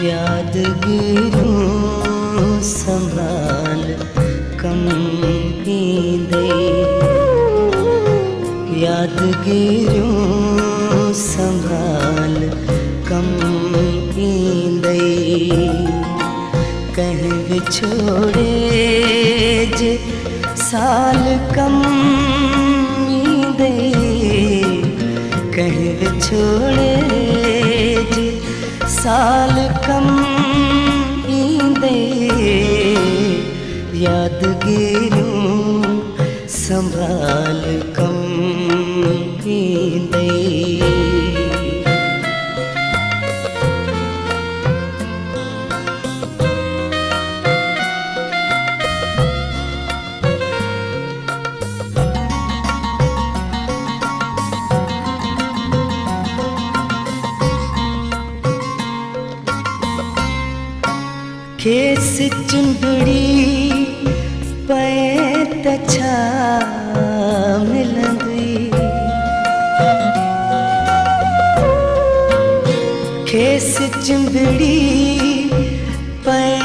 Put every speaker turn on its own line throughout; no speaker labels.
यादगिरियूं संभाल कम ईंदे, यादगिरियूं संभाल कम ईंदे। कहीं विछोड़े जे साल कम ईंदे, कहीं विछोड़े जे साल कम ईंदे। यादगिरियूं संभाल कम ईंदे। खेस चुंदड़ी पए त छा मिलंदी, खेस चुंदड़ी पए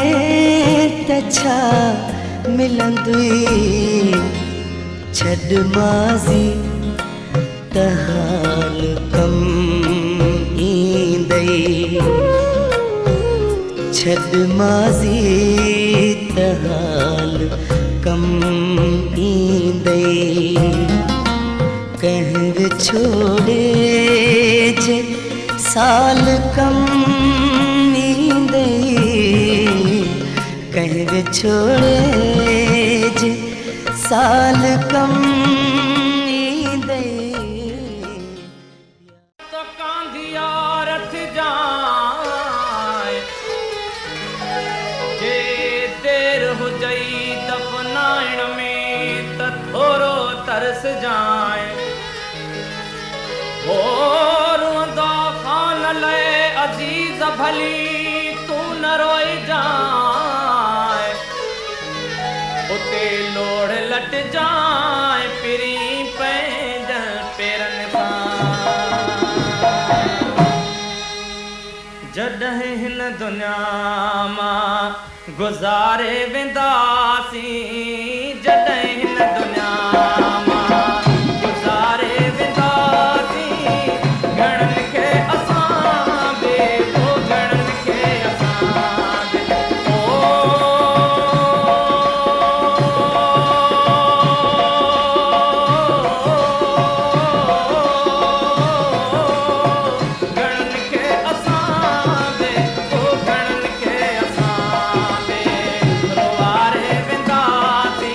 त छा मिलंदी। छॾ माज़ी त हाल कम ईंदे, छॾ माज़ी त हाल कम ईंदे। कंहिं विछोड़े जे साल कम ईंदे, कंहिं विछोड़े जे साल कम ईंदे।
तो कांधिया रथ जाए जे देर हुजई दफनाइण में त थोरो तरस जाए। हो रोंदो खान लए अजीज भली तू न रोई जाए। उते लोड़ लट जाए पिरी पैंजल पेरन सां। जॾहिं हिन दुनिया मां गुज़ारे वेंदासीं, जॾहिं हिन दुनिया मां गुज़ारे वेंदासीं। घणनि खे असां बे वो घणनि खे असां बे ओ घणनि खे असां बे वो घणनि खे असां बे रोवारे वेंदासीं।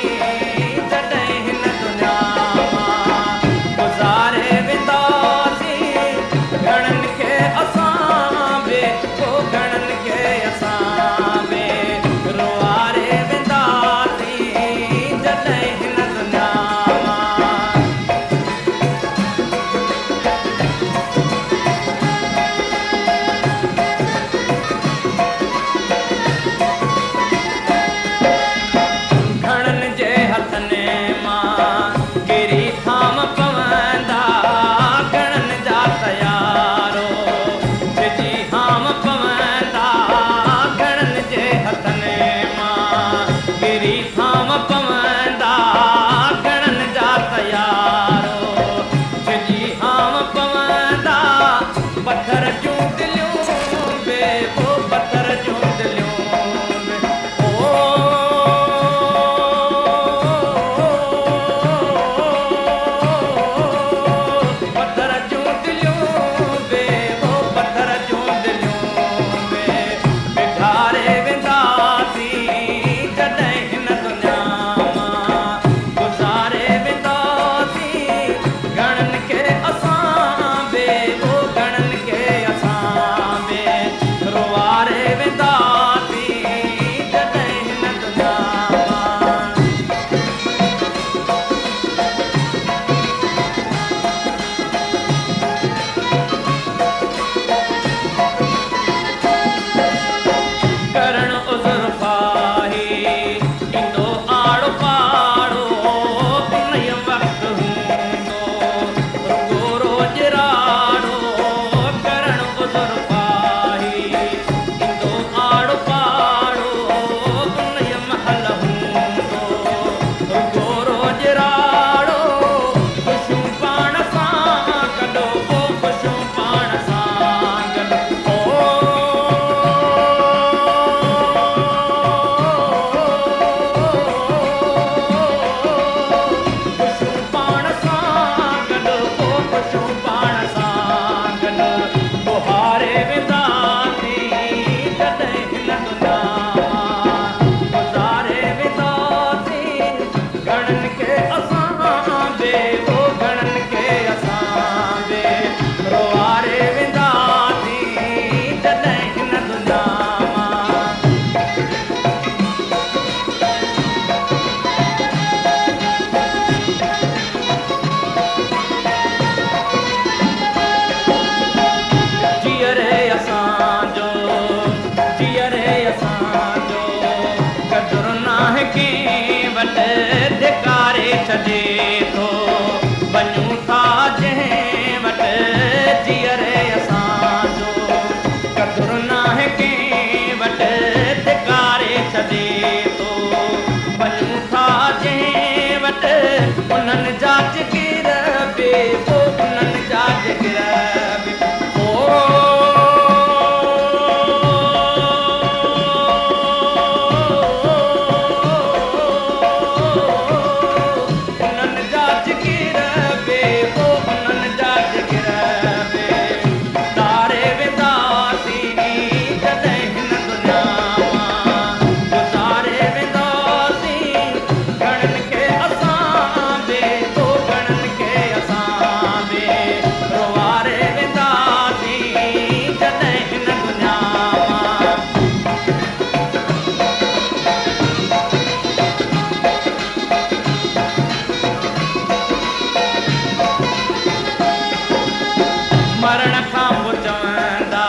मरण खां पोइ चवंदा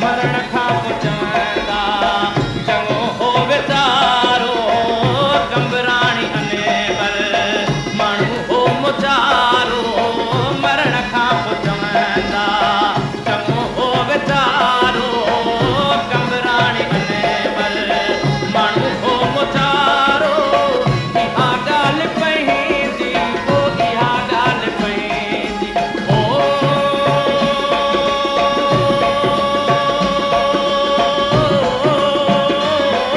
मरण खां पोइ चवंदा चङो हो वीचारो कंबराणी अने पर माण्हू हो मुचारो मरण खां पोइ चवंदा चङो हो वीचारो कंबराणी अने पर माण्हू हो मुचारो इहा ॻाल्हि पंहिंजी पोइ इहा ॻाल्हि पंहिंजी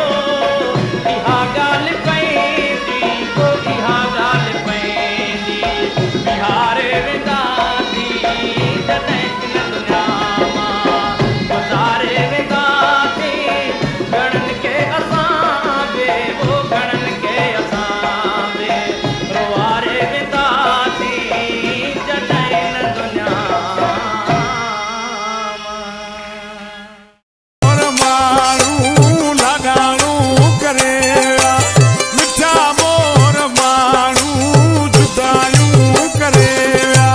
इहा ॻाल्हि पंहिंजी पोइ इहा ॻाल्हि पंहिंजी बिहारे वेंदासीं जॾहिं हिन दुनिया मां गुज़ारे वेंदासीं घणनि खे असां बि ओ घणनि खे असां बि रोआरे वेंदासीं जॾहिं हिन दुनिया
और माण्हू लाॾाणो करे विया मिठा मोर माण्हू जुदायूं करे विया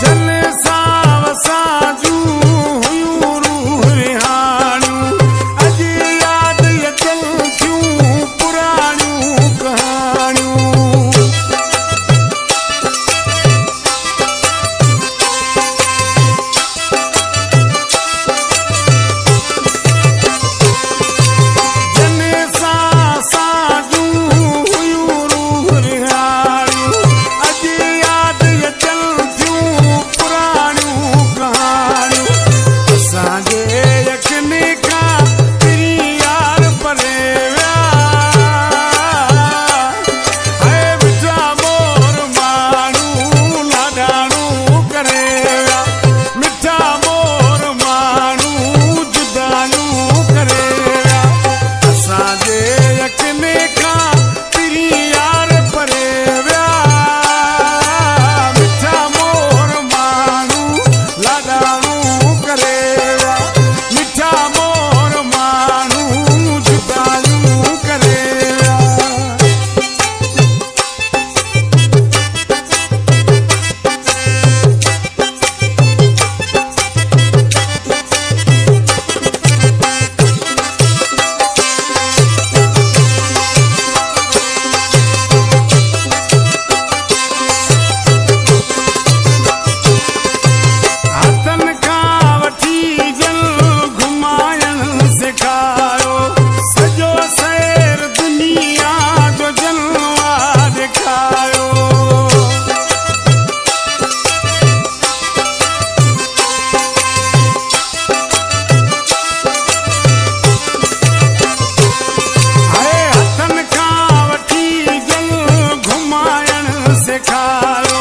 जल सां वसाजूं हुयूं रूह रिहाणियूं अॼु यादि अचनि थियूं पुराणियूं कहाणियूं जन सां साजूं हुयूं रूह रिहाणियूं अॼु यादि अचनि थियूं पुराणियूं कहाणियूं असांजे यकीन खां पिरी यार परे विया हाय मिठा मोर माण्हू लाॾाणो करे विया मिठा मोर माण्हू जुदायूं करे विया असांजे यकीन खां पिरी यार परे विया मिठा मोर माण्हू लाॾाणो करे विया मिठा मोर माण्हू जुदायूं करे विया हथनि खां वठी जल घुमाइण सेखारियो सॼो सैर दुनिया जो जलवा ॾेखारियो हाय हथनि खां वठी जल घुमाइण सेखारियो